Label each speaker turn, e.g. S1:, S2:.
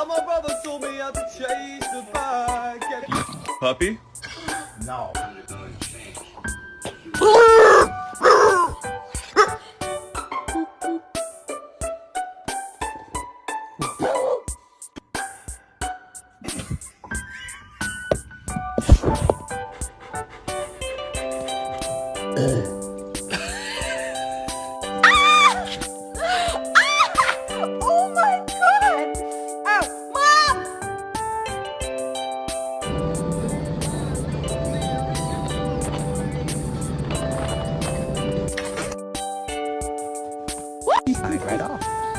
S1: And my brother taught me how to chase the bag.
S2: Puppy?
S1: No.
S3: Oh my god! Oh, Mom!
S4: Right off.